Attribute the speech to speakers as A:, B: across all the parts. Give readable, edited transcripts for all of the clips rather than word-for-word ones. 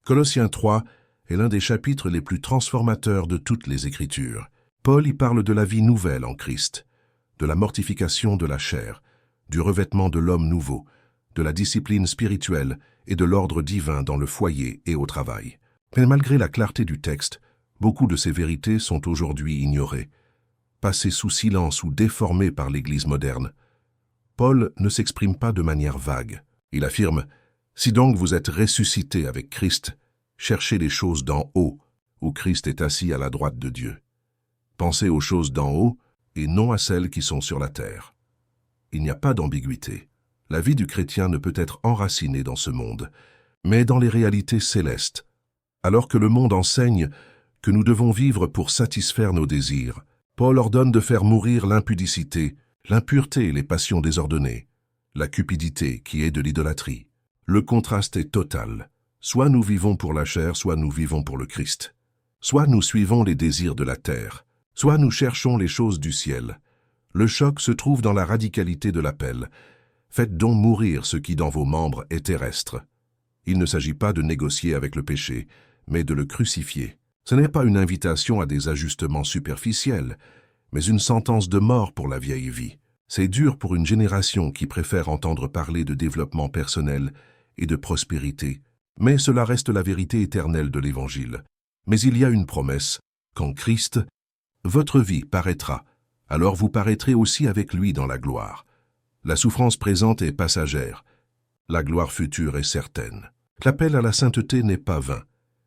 A: Colossiens 3 est l'un des chapitres les plus transformateurs de toutes les Écritures. Paul y parle de la vie nouvelle en Christ, de la mortification de la chair, du revêtement de l'homme nouveau, de la discipline spirituelle et de l'ordre divin dans le foyer et au travail. Mais malgré la clarté du texte, beaucoup de ces vérités sont aujourd'hui ignorées, passées sous silence ou déformées par l'Église moderne. Paul ne s'exprime pas de manière vague. Il affirme « Si donc vous êtes ressuscités avec Christ, cherchez les choses d'en haut, où Christ est assis à la droite de Dieu. Pensez aux choses d'en haut et non à celles qui sont sur la terre. » Il n'y a pas d'ambiguïté. La vie du chrétien ne peut être enracinée dans ce monde, mais dans les réalités célestes. Alors que le monde enseigne que nous devons vivre pour satisfaire nos désirs, Paul ordonne de faire mourir l'impudicité, l'impureté et les passions désordonnées, la cupidité qui est de l'idolâtrie. Le contraste est total. Soit nous vivons pour la chair, soit nous vivons pour le Christ. Soit nous suivons les désirs de la terre, soit nous cherchons les choses du ciel. Le choc se trouve dans la radicalité de l'appel. Faites donc mourir ce qui dans vos membres est terrestre. Il ne s'agit pas de négocier avec le péché, mais de le crucifier. Ce n'est pas une invitation à des ajustements superficiels, mais une sentence de mort pour la vieille vie. C'est dur pour une génération qui préfère entendre parler de développement personnel et de prospérité, mais cela reste la vérité éternelle de l'Évangile. Mais il y a une promesse, qu'en Christ, votre vie paraîtra, alors vous paraîtrez aussi avec lui dans la gloire. La souffrance présente est passagère, la gloire future est certaine. L'appel à la sainteté n'est pas vain,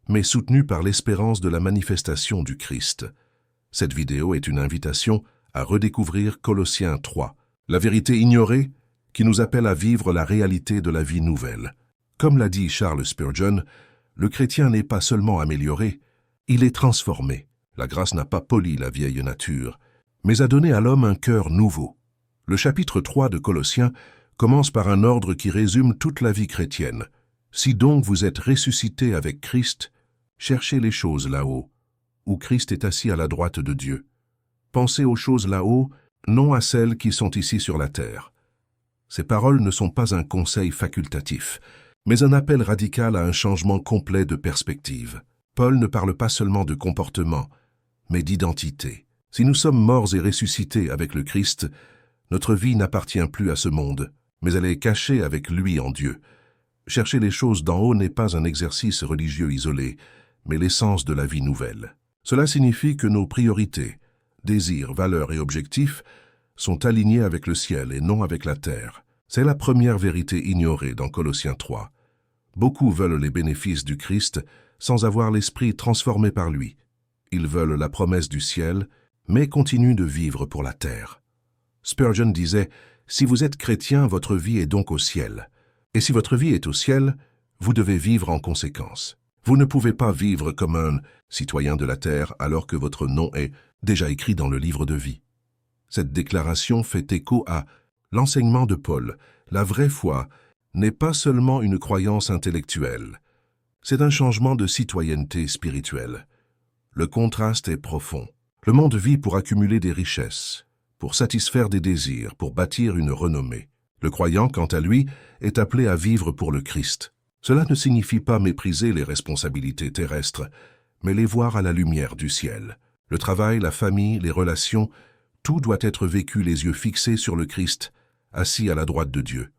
A: mais soutenu par l'espérance de la manifestation du Christ. Cette vidéo est une invitation à redécouvrir Colossiens 3, la vérité ignorée qui nous appelle à vivre la réalité de la vie nouvelle. Comme l'a dit Charles Spurgeon, le chrétien n'est pas seulement amélioré, il est transformé. La grâce n'a pas poli la vieille nature, mais a donné à l'homme un cœur nouveau. Le chapitre 3 de Colossiens commence par un ordre qui résume toute la vie chrétienne. Si donc vous êtes ressuscités avec Christ, cherchez les choses là-haut, où Christ est assis à la droite de Dieu. Pensez aux choses là-haut, non à celles qui sont ici sur la terre. Ces paroles ne sont pas un conseil facultatif, mais un appel radical à un changement complet de perspective. Paul ne parle pas seulement de comportement, mais d'identité. Si nous sommes morts et ressuscités avec le Christ, notre vie n'appartient plus à ce monde, mais elle est cachée avec lui en Dieu. Chercher les choses d'en haut n'est pas un exercice religieux isolé, mais l'essence de la vie nouvelle. Cela signifie que nos priorités, désirs, valeurs et objectifs sont alignés avec le ciel et non avec la terre. C'est la première vérité ignorée dans Colossiens 3. Beaucoup veulent les bénéfices du Christ sans avoir l'esprit transformé par lui. Ils veulent la promesse du ciel, mais continuent de vivre pour la terre. Spurgeon disait « Si vous êtes chrétien, votre vie est donc au ciel. Et si votre vie est au ciel, vous devez vivre en conséquence. Vous ne pouvez pas vivre comme un citoyen de la terre alors que votre nom est déjà écrit dans le livre de vie. » Cette déclaration fait écho à l'enseignement de Paul. La vraie foi n'est pas seulement une croyance intellectuelle. C'est un changement de citoyenneté spirituelle. Le contraste est profond. Le monde vit pour accumuler des richesses, pour satisfaire des désirs, pour bâtir une renommée. Le croyant, quant à lui, est appelé à vivre pour le Christ. Cela ne signifie pas mépriser les responsabilités terrestres, mais les voir à la lumière du ciel. Le travail, la famille, les relations, tout doit être vécu les yeux fixés sur le Christ, assis à la droite de Dieu.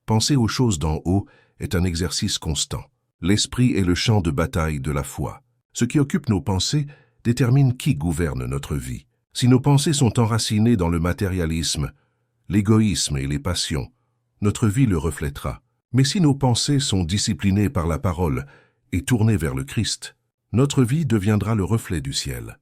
A: Penser aux choses d'en haut est un exercice constant. L'esprit est le champ de bataille de la foi. Ce qui occupe nos pensées détermine qui gouverne notre vie. Si nos pensées sont enracinées dans le matérialisme, l'égoïsme et les passions, notre vie le reflètera. Mais si nos pensées sont disciplinées par la parole et tournées vers le Christ, notre vie deviendra le reflet du ciel.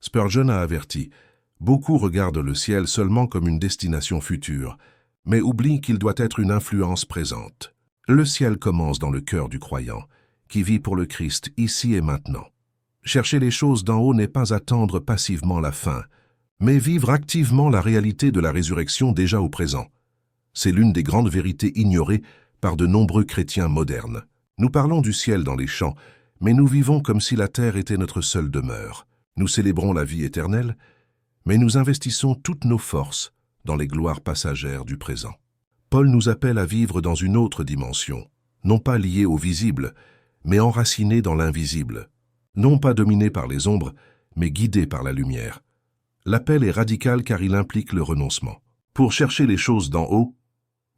A: Spurgeon a averti, beaucoup regardent le ciel seulement comme une destination future, mais oublient qu'il doit être une influence présente. Le ciel commence dans le cœur du croyant, qui vit pour le Christ ici et maintenant. Chercher les choses d'en haut n'est pas attendre passivement la fin, mais vivre activement la réalité de la résurrection déjà au présent. C'est l'une des grandes vérités ignorées par de nombreux chrétiens modernes. Nous parlons du ciel dans les chants, mais nous vivons comme si la terre était notre seule demeure. Nous célébrons la vie éternelle, mais nous investissons toutes nos forces dans les gloires passagères du présent. Paul nous appelle à vivre dans une autre dimension, non pas liée au visible, mais enraciné dans l'invisible. Non pas dominé par les ombres, mais guidé par la lumière. L'appel est radical car il implique le renoncement. Pour chercher les choses d'en haut,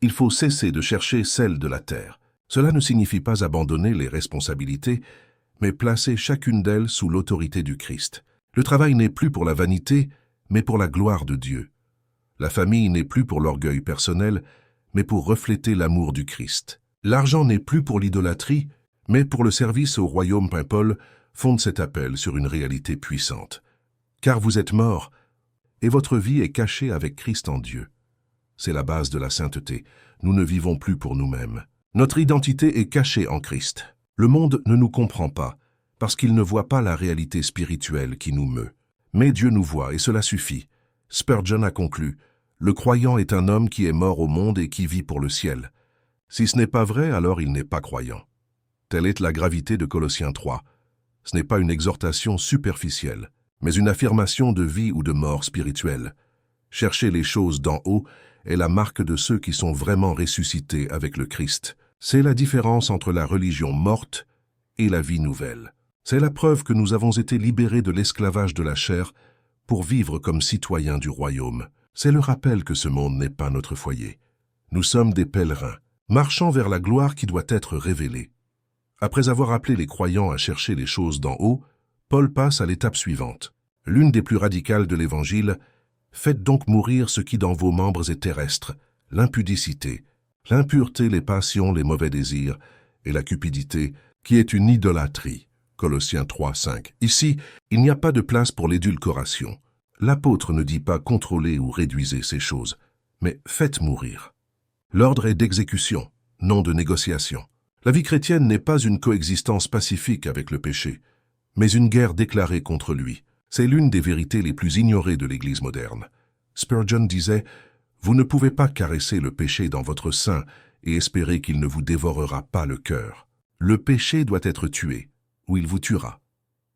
A: il faut cesser de chercher celles de la terre. Cela ne signifie pas abandonner les responsabilités, mais placer chacune d'elles sous l'autorité du Christ. Le travail n'est plus pour la vanité, mais pour la gloire de Dieu. La famille n'est plus pour l'orgueil personnel, mais pour refléter l'amour du Christ. L'argent n'est plus pour l'idolâtrie, mais pour le service au royaume. Paul fonde cet appel sur une réalité puissante. Car vous êtes morts, et votre vie est cachée avec Christ en Dieu. C'est la base de la sainteté. Nous ne vivons plus pour nous-mêmes. Notre identité est cachée en Christ. Le monde ne nous comprend pas, parce qu'il ne voit pas la réalité spirituelle qui nous meut. Mais Dieu nous voit, et cela suffit. Spurgeon a conclu, « Le croyant est un homme qui est mort au monde et qui vit pour le ciel. Si ce n'est pas vrai, alors il n'est pas croyant. » Telle est la gravité de Colossiens 3. Ce n'est pas une exhortation superficielle, mais une affirmation de vie ou de mort spirituelle. Chercher les choses d'en haut est la marque de ceux qui sont vraiment ressuscités avec le Christ. C'est la différence entre la religion morte et la vie nouvelle. C'est la preuve que nous avons été libérés de l'esclavage de la chair pour vivre comme citoyens du royaume. C'est le rappel que ce monde n'est pas notre foyer. Nous sommes des pèlerins, marchant vers la gloire qui doit être révélée. Après avoir appelé les croyants à chercher les choses d'en haut, Paul passe à l'étape suivante. L'une des plus radicales de l'Évangile, « Faites donc mourir ce qui dans vos membres est terrestre, l'impudicité, l'impureté, les passions, les mauvais désirs et la cupidité, qui est une idolâtrie. » Colossiens 3, 5. Ici, il n'y a pas de place pour l'édulcoration. L'apôtre ne dit pas « contrôlez ou réduisez ces choses », mais « faites mourir ». L'ordre est d'exécution, non de négociation. La vie chrétienne n'est pas une coexistence pacifique avec le péché, mais une guerre déclarée contre lui. C'est l'une des vérités les plus ignorées de l'Église moderne. Spurgeon disait « Vous ne pouvez pas caresser le péché dans votre sein et espérer qu'il ne vous dévorera pas le cœur. Le péché doit être tué, ou il vous tuera. »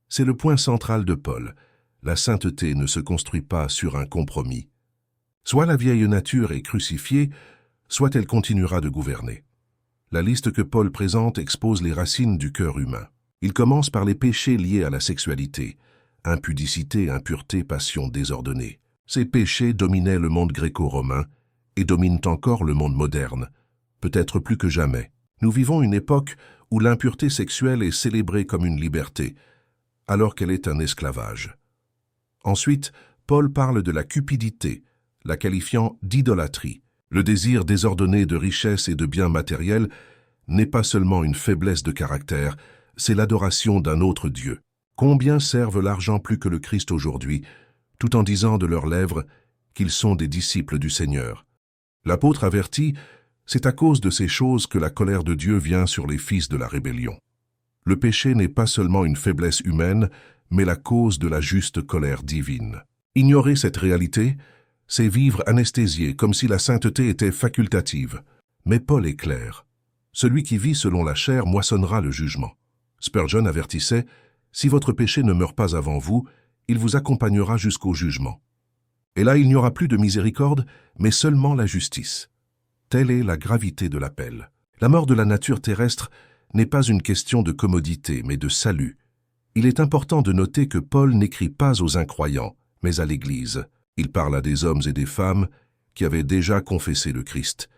A: C'est le point central de Paul. La sainteté ne se construit pas sur un compromis. Soit la vieille nature est crucifiée, soit elle continuera de gouverner. La liste que Paul présente expose les racines du cœur humain. Il commence par les péchés liés à la sexualité, impudicité, impureté, passion désordonnée. Ces péchés dominaient le monde gréco-romain et dominent encore le monde moderne, peut-être plus que jamais. Nous vivons une époque où l'impureté sexuelle est célébrée comme une liberté, alors qu'elle est un esclavage. Ensuite, Paul parle de la cupidité, la qualifiant d'idolâtrie. Le désir désordonné de richesses et de biens matériels n'est pas seulement une faiblesse de caractère, c'est l'adoration d'un autre Dieu. Combien servent l'argent plus que le Christ aujourd'hui, tout en disant de leurs lèvres qu'ils sont des disciples du Seigneur. L'apôtre avertit, c'est à cause de ces choses que la colère de Dieu vient sur les fils de la rébellion. Le péché n'est pas seulement une faiblesse humaine, mais la cause de la juste colère divine. Ignorer cette réalité, c'est vivre anesthésié, comme si la sainteté était facultative. Mais Paul est clair. Celui qui vit selon la chair moissonnera le jugement. Spurgeon avertissait, « Si votre péché ne meurt pas avant vous, il vous accompagnera jusqu'au jugement. » Et là, il n'y aura plus de miséricorde, mais seulement la justice. Telle est la gravité de l'appel. La mort de la nature terrestre n'est pas une question de commodité, mais de salut. Il est important de noter que Paul n'écrit pas aux incroyants, mais à l'Église. Il parle à des hommes et des femmes qui avaient déjà confessé le Christ,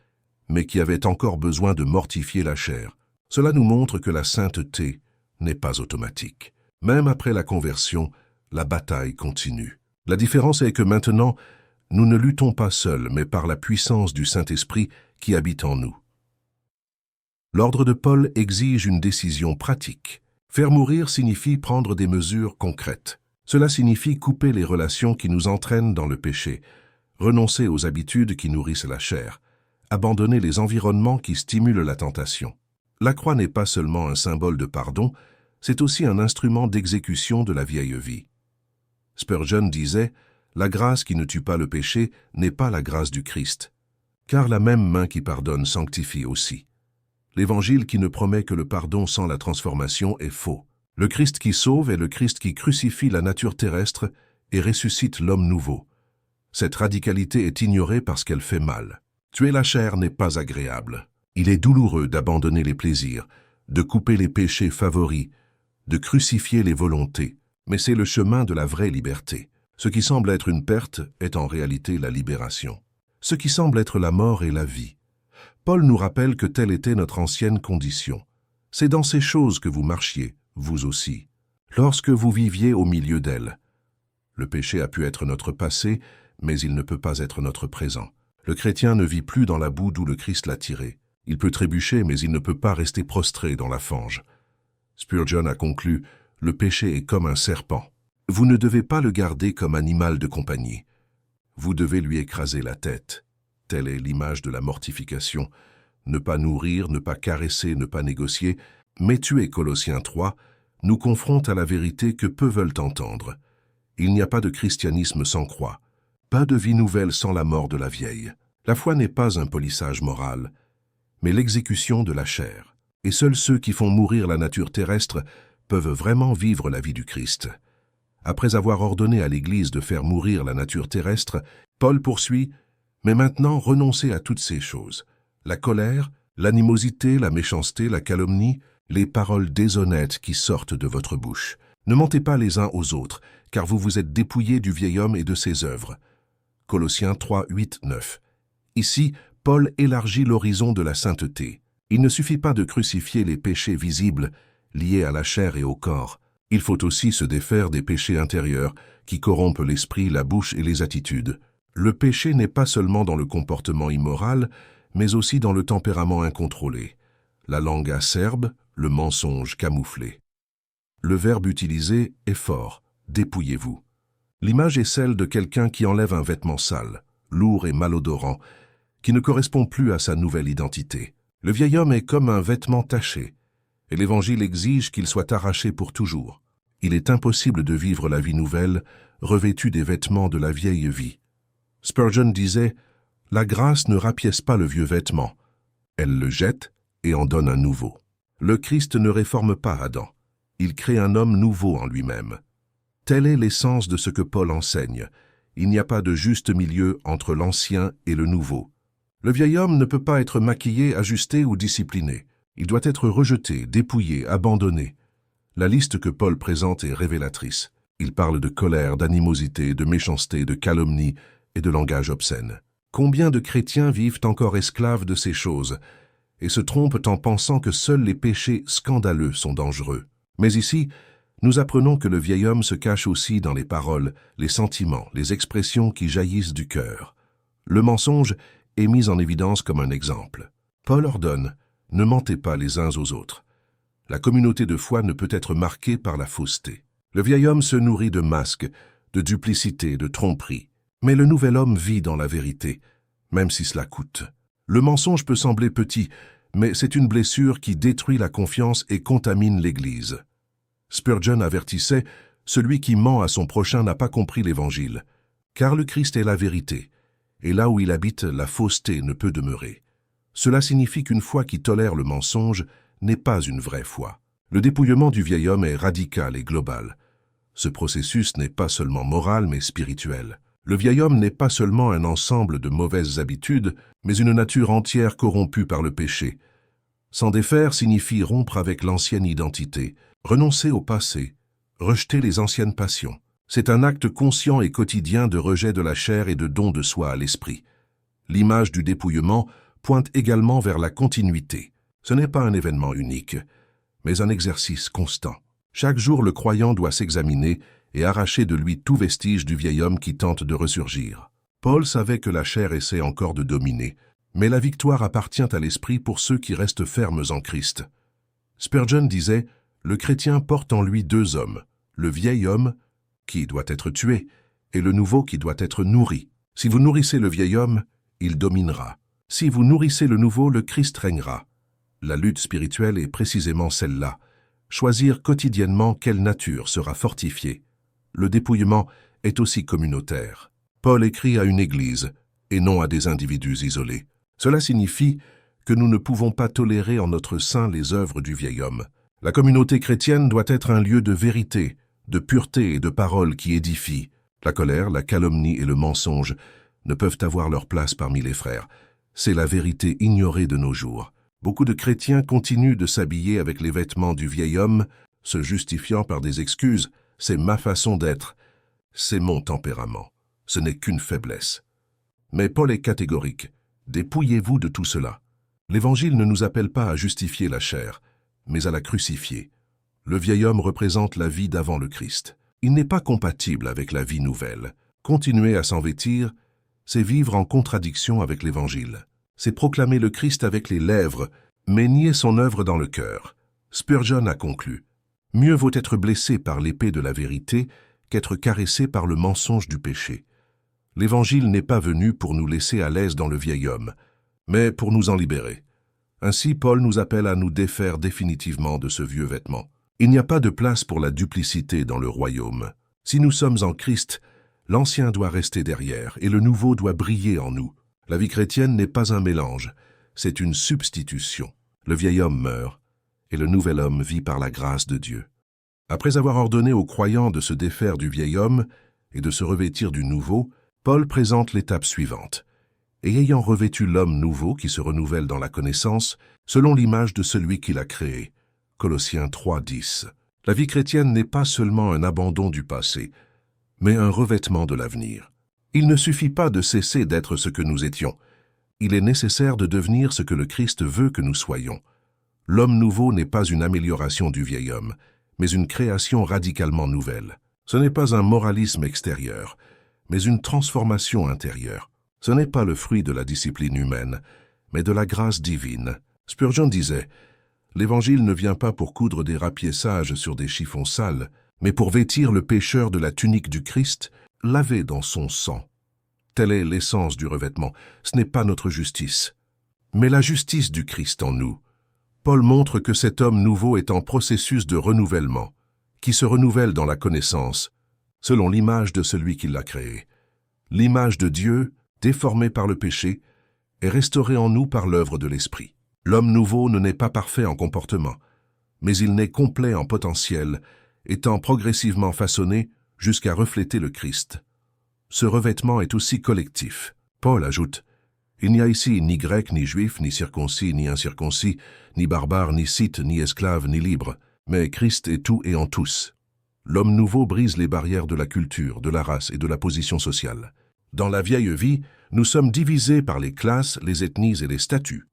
A: mais qui avaient encore besoin de mortifier la chair. Cela nous montre que la sainteté n'est pas automatique. Même après la conversion, la bataille continue. La différence est que maintenant, nous ne luttons pas seuls, mais par la puissance du Saint-Esprit qui habite en nous. L'ordre de Paul exige une décision pratique. Faire mourir signifie prendre des mesures concrètes. Cela signifie couper les relations qui nous entraînent dans le péché, renoncer aux habitudes qui nourrissent la chair, abandonner les environnements qui stimulent la tentation. La croix n'est pas seulement un symbole de pardon, c'est aussi un instrument d'exécution de la vieille vie. Spurgeon disait « La grâce qui ne tue pas le péché n'est pas la grâce du Christ, car la même main qui pardonne sanctifie aussi. L'évangile qui ne promet que le pardon sans la transformation est faux. Le Christ qui sauve est le Christ qui crucifie la nature terrestre et ressuscite l'homme nouveau. Cette radicalité est ignorée parce qu'elle fait mal. Tuer la chair n'est pas agréable. Il est douloureux d'abandonner les plaisirs, de couper les péchés favoris, de crucifier les volontés. Mais c'est le chemin de la vraie liberté. Ce qui semble être une perte est en réalité la libération. Ce qui semble être la mort est la vie. Paul nous rappelle que telle était notre ancienne condition. C'est dans ces choses que vous marchiez, vous aussi, lorsque vous viviez au milieu d'elles. Le péché a pu être notre passé, mais il ne peut pas être notre présent. Le chrétien ne vit plus dans la boue d'où le Christ l'a tiré. Il peut trébucher, mais il ne peut pas rester prostré dans la fange. Spurgeon a conclu « Le péché est comme un serpent. Vous ne devez pas le garder comme animal de compagnie. Vous devez lui écraser la tête. » Telle est l'image de la mortification. Ne pas nourrir, ne pas caresser, ne pas négocier, mais tuer Colossiens 3 nous confronte à la vérité que peu veulent entendre. Il n'y a pas de christianisme sans croix, pas de vie nouvelle sans la mort de la vieille. La foi n'est pas un polissage moral, mais l'exécution de la chair. Et seuls ceux qui font mourir la nature terrestre peuvent vraiment vivre la vie du Christ. Après avoir ordonné à l'Église de faire mourir la nature terrestre, Paul poursuit « Mais maintenant, renoncez à toutes ces choses. La colère, l'animosité, la méchanceté, la calomnie, les paroles déshonnêtes qui sortent de votre bouche. Ne mentez pas les uns aux autres, car vous vous êtes dépouillés du vieil homme et de ses œuvres. » Colossiens 3, 8, 9. Ici, Paul élargit l'horizon de la sainteté. Il ne suffit pas de crucifier les péchés visibles liés à la chair et au corps. Il faut aussi se défaire des péchés intérieurs qui corrompent l'esprit, la bouche et les attitudes. Le péché n'est pas seulement dans le comportement immoral, mais aussi dans le tempérament incontrôlé, la langue acerbe, le mensonge camouflé. Le verbe utilisé est fort, dépouillez-vous. L'image est celle de quelqu'un qui enlève un vêtement sale, lourd et malodorant, qui ne correspond plus à sa nouvelle identité. Le vieil homme est comme un vêtement taché, et l'Évangile exige qu'il soit arraché pour toujours. Il est impossible de vivre la vie nouvelle, revêtue des vêtements de la vieille vie. Spurgeon disait « La grâce ne rapièce pas le vieux vêtement, elle le jette et en donne un nouveau. » Le Christ ne réforme pas Adam, il crée un homme nouveau en lui-même. Telle est l'essence de ce que Paul enseigne. Il n'y a pas de juste milieu entre l'ancien et le nouveau. Le vieil homme ne peut pas être maquillé, ajusté ou discipliné. Il doit être rejeté, dépouillé, abandonné. La liste que Paul présente est révélatrice. Il parle de colère, d'animosité, de méchanceté, de calomnie et de langage obscène. Combien de chrétiens vivent encore esclaves de ces choses et se trompent en pensant que seuls les péchés scandaleux sont dangereux. Mais ici, nous apprenons que le vieil homme se cache aussi dans les paroles, les sentiments, les expressions qui jaillissent du cœur. Le mensonge est mis en évidence comme un exemple. Paul ordonne « Ne mentez pas les uns aux autres ». La communauté de foi ne peut être marquée par la fausseté. Le vieil homme se nourrit de masques, de duplicité, de tromperie. Mais le nouvel homme vit dans la vérité, même si cela coûte. Le mensonge peut sembler petit, mais c'est une blessure qui détruit la confiance et contamine l'Église. Spurgeon avertissait « Celui qui ment à son prochain n'a pas compris l'Évangile, car le Christ est la vérité, et là où il habite, la fausseté ne peut demeurer. » Cela signifie qu'une foi qui tolère le mensonge n'est pas une vraie foi. Le dépouillement du vieil homme est radical et global. Ce processus n'est pas seulement moral, mais spirituel. Le vieil homme n'est pas seulement un ensemble de mauvaises habitudes, mais une nature entière corrompue par le péché. S'en défaire signifie rompre avec l'ancienne identité, renoncer au passé, rejeter les anciennes passions. C'est un acte conscient et quotidien de rejet de la chair et de don de soi à l'esprit. L'image du dépouillement pointe également vers la continuité. Ce n'est pas un événement unique, mais un exercice constant. Chaque jour, le croyant doit s'examiner et arracher de lui tout vestige du vieil homme qui tente de ressurgir. Paul savait que la chair essaie encore de dominer, mais la victoire appartient à l'esprit pour ceux qui restent fermes en Christ. Spurgeon disait « Le chrétien porte en lui deux hommes, le vieil homme, qui doit être tué, et le nouveau qui doit être nourri. Si vous nourrissez le vieil homme, il dominera. Si vous nourrissez le nouveau, le Christ régnera. » La lutte spirituelle est précisément celle-là. Choisir quotidiennement quelle nature sera fortifiée. Le dépouillement est aussi communautaire. Paul écrit à une église, et non à des individus isolés. Cela signifie que nous ne pouvons pas tolérer en notre sein les œuvres du vieil homme. La communauté chrétienne doit être un lieu de vérité, de pureté et de paroles qui édifient. La colère, la calomnie et le mensonge ne peuvent avoir leur place parmi les frères. C'est la vérité ignorée de nos jours. Beaucoup de chrétiens continuent de s'habiller avec les vêtements du vieil homme, se justifiant par des excuses. C'est ma façon d'être, c'est mon tempérament. Ce n'est qu'une faiblesse. Mais Paul est catégorique. Dépouillez-vous de tout cela. L'Évangile ne nous appelle pas à justifier la chair, mais à la crucifier. Le vieil homme représente la vie d'avant le Christ. Il n'est pas compatible avec la vie nouvelle. Continuer à s'en vêtir, c'est vivre en contradiction avec l'Évangile. C'est proclamer le Christ avec les lèvres, mais nier son œuvre dans le cœur. Spurgeon a conclu: mieux vaut être blessé par l'épée de la vérité qu'être caressé par le mensonge du péché. L'Évangile n'est pas venu pour nous laisser à l'aise dans le vieil homme, mais pour nous en libérer. Ainsi, Paul nous appelle à nous défaire définitivement de ce vieux vêtement. Il n'y a pas de place pour la duplicité dans le royaume. Si nous sommes en Christ, l'ancien doit rester derrière et le nouveau doit briller en nous. La vie chrétienne n'est pas un mélange, c'est une substitution. Le vieil homme meurt et le nouvel homme vit par la grâce de Dieu. Après avoir ordonné aux croyants de se défaire du vieil homme et de se revêtir du nouveau, Paul présente l'étape suivante. Et ayant revêtu l'homme nouveau qui se renouvelle dans la connaissance, selon l'image de celui qui l'a créé. Colossiens 3:10. La vie chrétienne n'est pas seulement un abandon du passé, mais un revêtement de l'avenir. Il ne suffit pas de cesser d'être ce que nous étions. Il est nécessaire de devenir ce que le Christ veut que nous soyons. L'homme nouveau n'est pas une amélioration du vieil homme, mais une création radicalement nouvelle. Ce n'est pas un moralisme extérieur, mais une transformation intérieure. Ce n'est pas le fruit de la discipline humaine, mais de la grâce divine. Spurgeon disait: « L'Évangile ne vient pas pour coudre des rapiers sages sur des chiffons sales, mais pour vêtir le pécheur de la tunique du Christ, lavé dans son sang. » Telle est l'essence du revêtement. Ce n'est pas notre justice, mais la justice du Christ en nous. Paul montre que cet homme nouveau est en processus de renouvellement, qui se renouvelle dans la connaissance, selon l'image de celui qui l'a créé. L'image de Dieu, déformée par le péché, est restaurée en nous par l'œuvre de l'Esprit. L'homme nouveau ne naît pas parfait en comportement, mais il naît complet en potentiel, étant progressivement façonné jusqu'à refléter le Christ. Ce revêtement est aussi collectif. Paul ajoute: « Il n'y a ici ni grec, ni juif, ni circoncis, ni incirconcis, ni barbare, ni scythe, ni esclave, ni libre, mais Christ est tout et en tous. » L'homme nouveau brise les barrières de la culture, de la race et de la position sociale. Dans la vieille vie, nous sommes divisés par les classes, les ethnies et les statuts.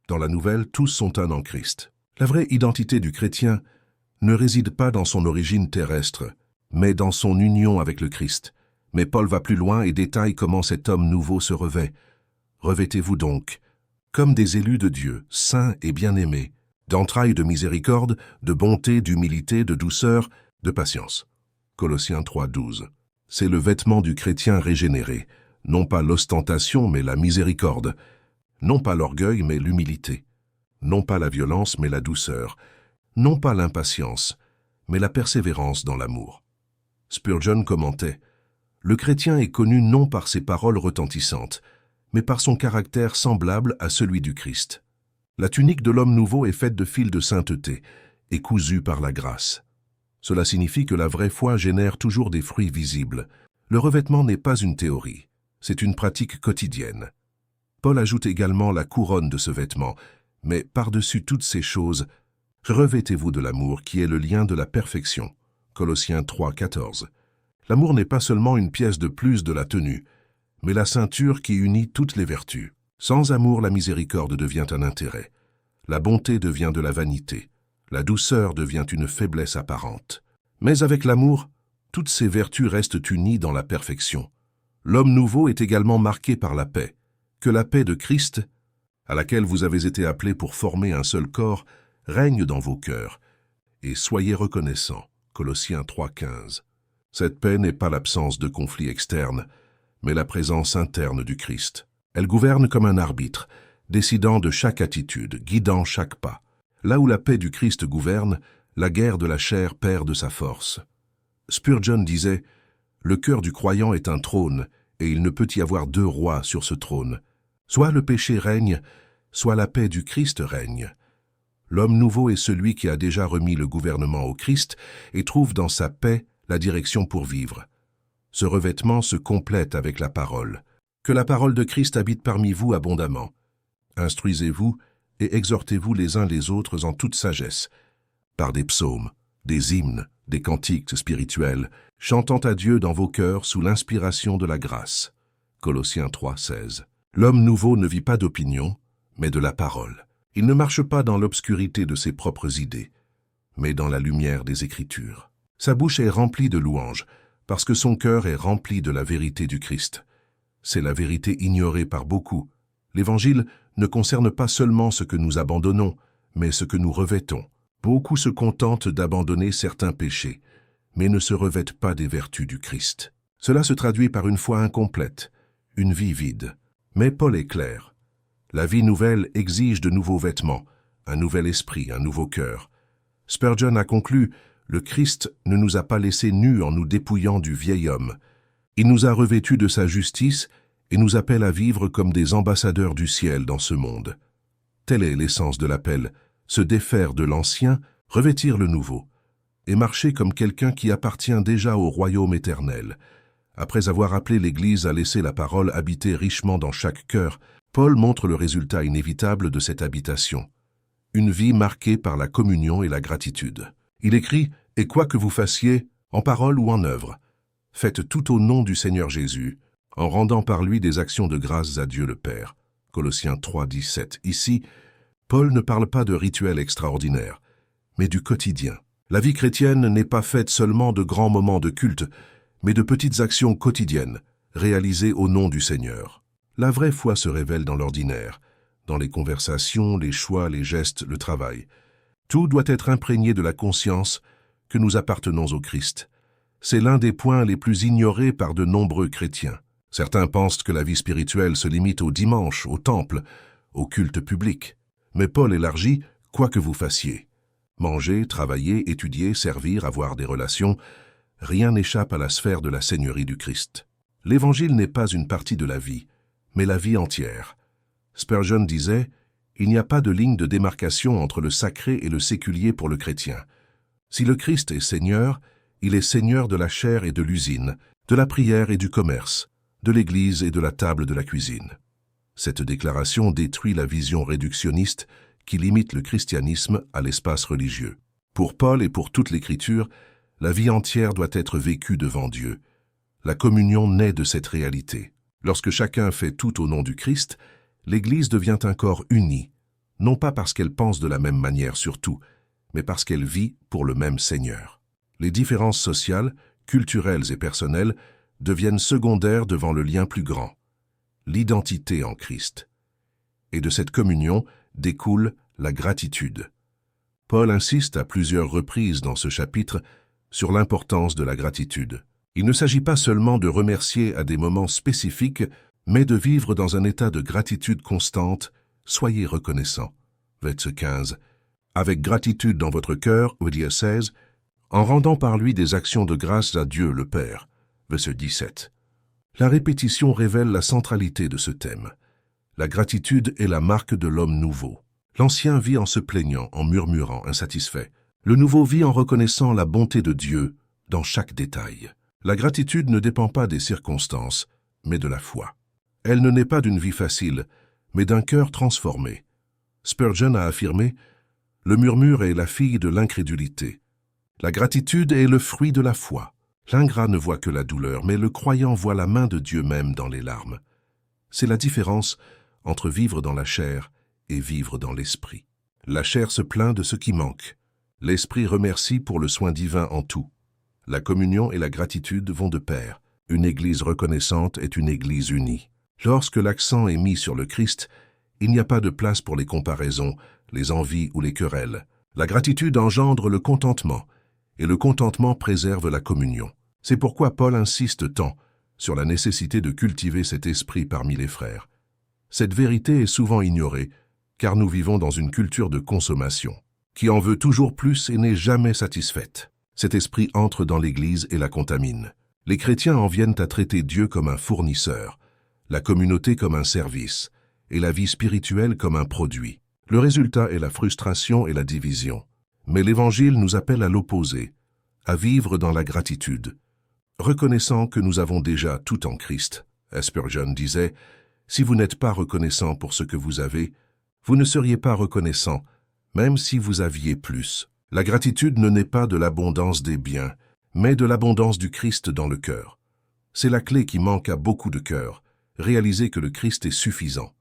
A: Dans la nouvelle, tous sont un en Christ. La vraie identité du chrétien ne réside pas dans son origine terrestre, mais dans son union avec le Christ. Mais Paul va plus loin et détaille comment cet homme nouveau se revêt. Revêtez-vous donc, comme des élus de Dieu, saints et bien-aimés, d'entrailles de miséricorde, de bonté, d'humilité, de douceur, de patience. Colossiens 3:12. C'est le vêtement du chrétien régénéré, non pas l'ostentation mais la miséricorde, non pas l'orgueil mais l'humilité, non pas la violence mais la douceur, non pas l'impatience, mais la persévérance dans l'amour. Spurgeon commentait: « Le chrétien est connu non par ses paroles retentissantes, mais par son caractère semblable à celui du Christ. La tunique de l'homme nouveau est faite de fils de sainteté et cousue par la grâce. Cela signifie que la vraie foi génère toujours des fruits visibles. Le revêtement n'est pas une théorie, c'est une pratique quotidienne. » Paul ajoute également la couronne de ce vêtement, mais par-dessus toutes ces choses, revêtez-vous de l'amour qui est le lien de la perfection. Colossiens 3:14. L'amour n'est pas seulement une pièce de plus de la tenue, mais la ceinture qui unit toutes les vertus. Sans amour, la miséricorde devient un intérêt. La bonté devient de la vanité. La douceur devient une faiblesse apparente. Mais avec l'amour, toutes ces vertus restent unies dans la perfection. L'homme nouveau est également marqué par la paix. Que la paix de Christ, à laquelle vous avez été appelés pour former un seul corps, règne dans vos cœurs. Et soyez reconnaissants. Colossiens 3:15. Cette paix n'est pas l'absence de conflits externes, mais la présence interne du Christ. Elle gouverne comme un arbitre, décidant de chaque attitude, guidant chaque pas. Là où la paix du Christ gouverne, la guerre de la chair perd de sa force. Spurgeon disait: « Le cœur du croyant est un trône, et il ne peut y avoir deux rois sur ce trône. Soit le péché règne, soit la paix du Christ règne. » L'homme nouveau est celui qui a déjà remis le gouvernement au Christ et trouve dans sa paix la direction pour vivre. Ce revêtement se complète avec la parole. Que la parole de Christ habite parmi vous abondamment. Instruisez-vous et exhortez-vous les uns les autres en toute sagesse, par des psaumes, des hymnes, des cantiques spirituels, chantant à Dieu dans vos cœurs sous l'inspiration de la grâce. Colossiens 3, 16. L'homme nouveau ne vit pas d'opinion, mais de la parole. Il ne marche pas dans l'obscurité de ses propres idées, mais dans la lumière des Écritures. Sa bouche est remplie de louanges, parce que son cœur est rempli de la vérité du Christ. C'est la vérité ignorée par beaucoup. L'Évangile ne concerne pas seulement ce que nous abandonnons, mais ce que nous revêtons. Beaucoup se contentent d'abandonner certains péchés, mais ne se revêtent pas des vertus du Christ. Cela se traduit par une foi incomplète, une vie vide. Mais Paul est clair. La vie nouvelle exige de nouveaux vêtements, un nouvel esprit, un nouveau cœur. Spurgeon a conclu, le Christ ne nous a pas laissés nus en nous dépouillant du vieil homme. Il nous a revêtus de sa justice et nous appelle à vivre comme des ambassadeurs du ciel dans ce monde. Telle est l'essence de l'appel, se défaire de l'ancien, revêtir le nouveau, et marcher comme quelqu'un qui appartient déjà au royaume éternel. Après avoir appelé l'Église à laisser la parole habiter richement dans chaque cœur, Paul montre le résultat inévitable de cette habitation. Une vie marquée par la communion et la gratitude. Il écrit « Et quoi que vous fassiez, en parole ou en œuvre, faites tout au nom du Seigneur Jésus, en rendant par lui des actions de grâce à Dieu le Père. » Colossiens 3, 17. Ici, Paul ne parle pas de rituels extraordinaires, mais du quotidien. La vie chrétienne n'est pas faite seulement de grands moments de culte, mais de petites actions quotidiennes, réalisées au nom du Seigneur. La vraie foi se révèle dans l'ordinaire, dans les conversations, les choix, les gestes, le travail. Tout doit être imprégné de la conscience que nous appartenons au Christ. C'est l'un des points les plus ignorés par de nombreux chrétiens. Certains pensent que la vie spirituelle se limite au dimanche, au temple, au culte public. Mais Paul élargit « quoi que vous fassiez ». Manger, travailler, étudier, servir, avoir des relations, rien n'échappe à la sphère de la Seigneurie du Christ. L'Évangile n'est pas une partie de la vie, mais la vie entière. Spurgeon disait « Il n'y a pas de ligne de démarcation entre le sacré et le séculier pour le chrétien. Si le Christ est Seigneur, il est Seigneur de la chair et de l'usine, de la prière et du commerce, de l'Église et de la table de la cuisine. » Cette déclaration détruit la vision réductionniste qui limite le christianisme à l'espace religieux. Pour Paul et pour toute l'Écriture, la vie entière doit être vécue devant Dieu. La communion naît de cette réalité. Lorsque chacun fait tout au nom du Christ, l'Église devient un corps uni, non pas parce qu'elle pense de la même manière sur tout, mais parce qu'elle vit pour le même Seigneur. Les différences sociales, culturelles et personnelles deviennent secondaires devant le lien plus grand, l'identité en Christ. Et de cette communion découle la gratitude. Paul insiste à plusieurs reprises dans ce chapitre sur l'importance de la gratitude. Il ne s'agit pas seulement de remercier à des moments spécifiques, mais de vivre dans un état de gratitude constante. Soyez reconnaissants. Verset 15. Avec gratitude dans votre cœur, verset 16, en rendant par lui des actions de grâce à Dieu le Père. Verset 17. La répétition révèle la centralité de ce thème. La gratitude est la marque de l'homme nouveau. L'ancien vit en se plaignant, en murmurant, insatisfait. Le nouveau vit en reconnaissant la bonté de Dieu dans chaque détail. La gratitude ne dépend pas des circonstances, mais de la foi. Elle ne naît pas d'une vie facile, mais d'un cœur transformé. Spurgeon a affirmé « Le murmure est la fille de l'incrédulité. La gratitude est le fruit de la foi. L'ingrat ne voit que la douleur, mais le croyant voit la main de Dieu même dans les larmes. » C'est la différence entre vivre dans la chair et vivre dans l'esprit. La chair se plaint de ce qui manque. L'esprit remercie pour le soin divin en tout. La communion et la gratitude vont de pair. Une Église reconnaissante est une Église unie. Lorsque l'accent est mis sur le Christ, il n'y a pas de place pour les comparaisons, les envies ou les querelles. La gratitude engendre le contentement, et le contentement préserve la communion. C'est pourquoi Paul insiste tant sur la nécessité de cultiver cet esprit parmi les frères. Cette vérité est souvent ignorée, car nous vivons dans une culture de consommation, qui en veut toujours plus et n'est jamais satisfaite. Cet esprit entre dans l'Église et la contamine. Les chrétiens en viennent à traiter Dieu comme un fournisseur, la communauté comme un service, et la vie spirituelle comme un produit. Le résultat est la frustration et la division. Mais l'Évangile nous appelle à l'opposé, à vivre dans la gratitude, reconnaissant que nous avons déjà tout en Christ. Spurgeon disait « Si vous n'êtes pas reconnaissant pour ce que vous avez, vous ne seriez pas reconnaissant, même si vous aviez plus. La gratitude ne naît pas de l'abondance des biens, mais de l'abondance du Christ dans le cœur. C'est la clé qui manque à beaucoup de cœurs, réaliser que le Christ est suffisant.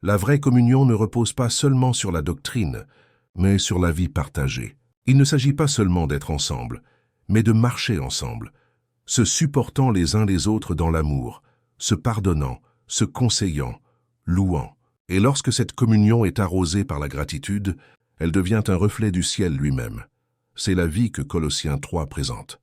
A: La vraie communion ne repose pas seulement sur la doctrine, mais sur la vie partagée. Il ne s'agit pas seulement d'être ensemble, mais de marcher ensemble, se supportant les uns les autres dans l'amour, se pardonnant, se conseillant, louant. Et lorsque cette communion est arrosée par la gratitude, elle devient un reflet du ciel lui-même. C'est la vie que Colossiens 3 présente.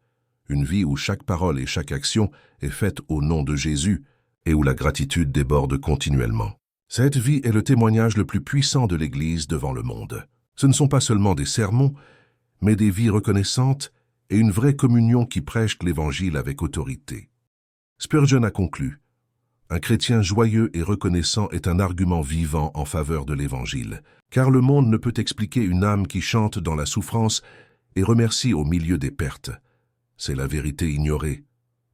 A: Une vie où chaque parole et chaque action est faite au nom de Jésus et où la gratitude déborde continuellement. Cette vie est le témoignage le plus puissant de l'Église devant le monde. Ce ne sont pas seulement des sermons, mais des vies reconnaissantes et une vraie communion qui prêche l'Évangile avec autorité. Spurgeon a conclu: un chrétien joyeux et reconnaissant est un argument vivant en faveur de l'Évangile, car le monde ne peut expliquer une âme qui chante dans la souffrance et remercie au milieu des pertes. C'est la vérité ignorée.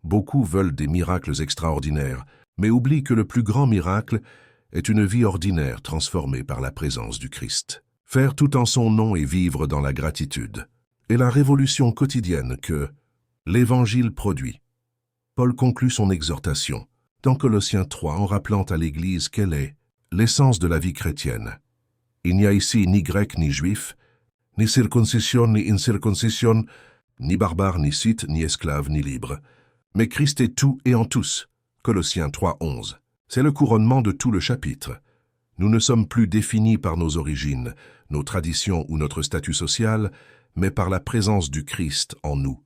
A: Beaucoup veulent des miracles extraordinaires, mais oublient que le plus grand miracle est une vie ordinaire transformée par la présence du Christ. Faire tout en son nom et vivre dans la gratitude est la révolution quotidienne que l'Évangile produit. Paul conclut son exhortation dans Colossiens 3 en rappelant à l'Église quelle est l'essence de la vie chrétienne. Il n'y a ici ni grec ni juif, ni circoncision ni incirconcision, ni barbare ni scythe, ni esclave ni libre. Mais Christ est tout et en tous. Colossiens 3, 11. C'est le couronnement de tout le chapitre. Nous ne sommes plus définis par nos origines, nos traditions ou notre statut social, mais par la présence du Christ en nous.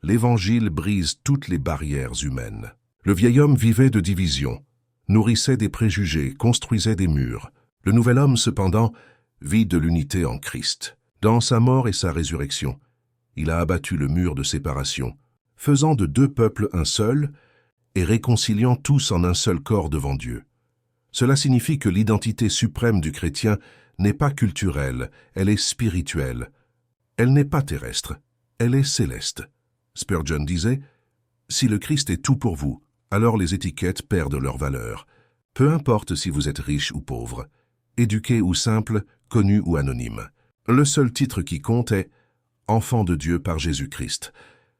A: L'Évangile brise toutes les barrières humaines. Le vieil homme vivait de divisions, nourrissait des préjugés, construisait des murs. Le nouvel homme, cependant, vit de l'unité en Christ. Dans sa mort et sa résurrection, il a abattu le mur de séparation, faisant de deux peuples un seul et réconciliant tous en un seul corps devant Dieu. Cela signifie que l'identité suprême du chrétien n'est pas culturelle, elle est spirituelle. Elle n'est pas terrestre, elle est céleste. Spurgeon disait: « Si le Christ est tout pour vous, alors les étiquettes perdent leur valeur. Peu importe si vous êtes riche ou pauvre, éduqué ou simple, connu ou anonyme. Le seul titre qui compte est « Enfant de Dieu par Jésus-Christ ».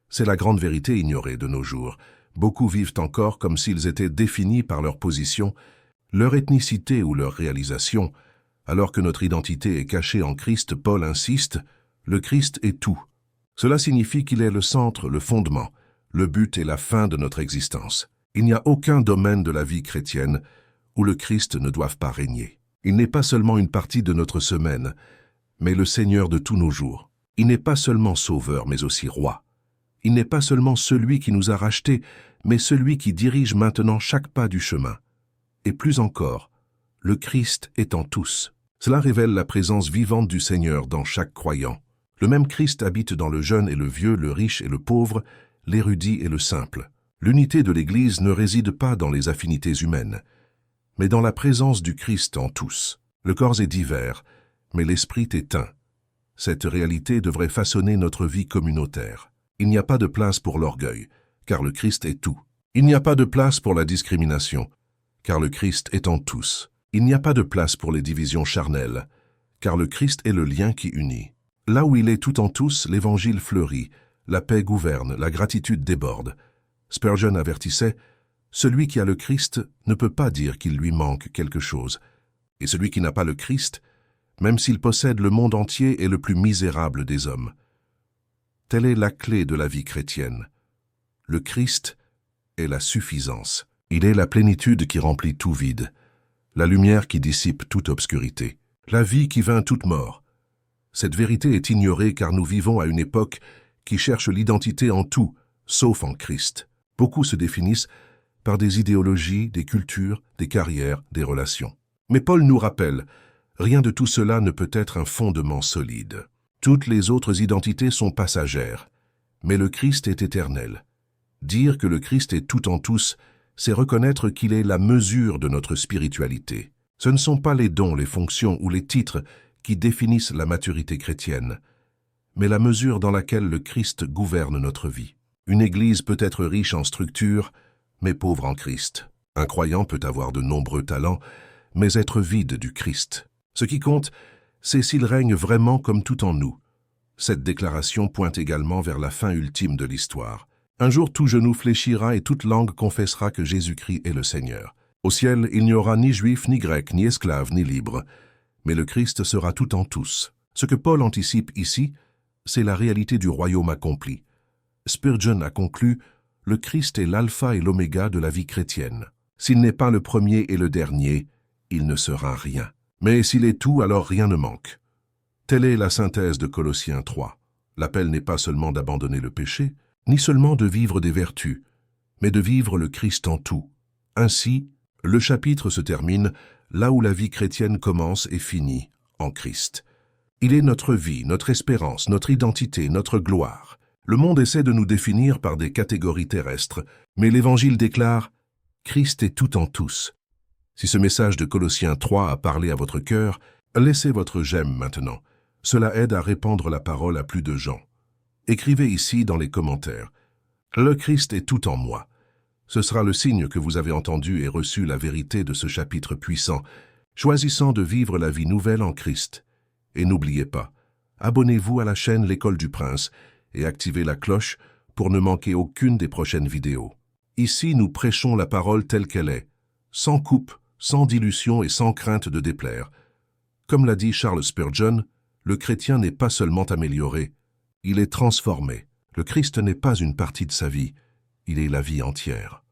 A: C'est la grande vérité ignorée de nos jours. Beaucoup vivent encore comme s'ils étaient définis par leur position, leur ethnicité ou leur réalisation. Alors que notre identité est cachée en Christ, Paul insiste, le Christ est tout. Cela signifie qu'il est le centre, le fondement, le but et la fin de notre existence. Il n'y a aucun domaine de la vie chrétienne où le Christ ne doive pas régner. Il n'est pas seulement une partie de notre semaine, mais le Seigneur de tous nos jours. Il n'est pas seulement sauveur, mais aussi roi. Il n'est pas seulement celui qui nous a rachetés, mais celui qui dirige maintenant chaque pas du chemin. Et plus encore, le Christ est en tous. Cela révèle la présence vivante du Seigneur dans chaque croyant. Le même Christ habite dans le jeune et le vieux, le riche et le pauvre, l'érudit et le simple. L'unité de l'Église ne réside pas dans les affinités humaines, mais dans la présence du Christ en tous. Le corps est divers, mais l'esprit est un. Cette réalité devrait façonner notre vie communautaire. Il n'y a pas de place pour l'orgueil, car le Christ est tout. Il n'y a pas de place pour la discrimination, car le Christ est en tous. Il n'y a pas de place pour les divisions charnelles, car le Christ est le lien qui unit. Là où il est tout en tous, l'Évangile fleurit, la paix gouverne, la gratitude déborde. Spurgeon avertissait: « Celui qui a le Christ ne peut pas dire qu'il lui manque quelque chose. Et celui qui n'a pas le Christ, même s'il possède le monde entier, est le plus misérable des hommes. » Telle est la clé de la vie chrétienne. Le Christ est la suffisance. Il est la plénitude qui remplit tout vide, la lumière qui dissipe toute obscurité, la vie qui vainc toute mort. Cette vérité est ignorée car nous vivons à une époque qui cherche l'identité en tout, sauf en Christ. Beaucoup se définissent par des idéologies, des cultures, des carrières, des relations. Mais Paul nous rappelle, rien de tout cela ne peut être un fondement solide. Toutes les autres identités sont passagères, mais le Christ est éternel. Dire que le Christ est tout en tous, c'est reconnaître qu'il est la mesure de notre spiritualité. Ce ne sont pas les dons, les fonctions ou les titres qui définissent la maturité chrétienne, mais la mesure dans laquelle le Christ gouverne notre vie. Une église peut être riche en structure, mais pauvre en Christ. Un croyant peut avoir de nombreux talents, mais être vide du Christ. Ce qui compte, c'est s'il règne vraiment comme tout en nous. Cette déclaration pointe également vers la fin ultime de l'histoire. Un jour, tout genou fléchira et toute langue confessera que Jésus-Christ est le Seigneur. Au ciel, il n'y aura ni juif, ni grec, ni esclave, ni libre, mais le Christ sera tout en tous. Ce que Paul anticipe ici, c'est la réalité du royaume accompli. Spurgeon a conclu « Le Christ est l'alpha et l'oméga de la vie chrétienne. S'il n'est pas le premier et le dernier, il ne sera rien. Mais s'il est tout, alors rien ne manque. » Telle est la synthèse de Colossiens 3. L'appel n'est pas seulement d'abandonner le péché, ni seulement de vivre des vertus, mais de vivre le Christ en tout. Ainsi, le chapitre se termine là où la vie chrétienne commence et finit, en Christ. Il est notre vie, notre espérance, notre identité, notre gloire. Le monde essaie de nous définir par des catégories terrestres, mais l'Évangile déclare « Christ est tout en tous ». Si ce message de Colossiens 3 a parlé à votre cœur, laissez votre j'aime maintenant. Cela aide à répandre la parole à plus de gens. Écrivez ici dans les commentaires « Le Christ est tout en moi ». Ce sera le signe que vous avez entendu et reçu la vérité de ce chapitre puissant, choisissant de vivre la vie nouvelle en Christ. Et n'oubliez pas, abonnez-vous à la chaîne L'École du Prince et activez la cloche pour ne manquer aucune des prochaines vidéos. Ici, nous prêchons la parole telle qu'elle est, sans coupe, sans dilution et sans crainte de déplaire. Comme l'a dit Charles Spurgeon, le chrétien n'est pas seulement amélioré, il est transformé. Le Christ n'est pas une partie de sa vie, il est la vie entière.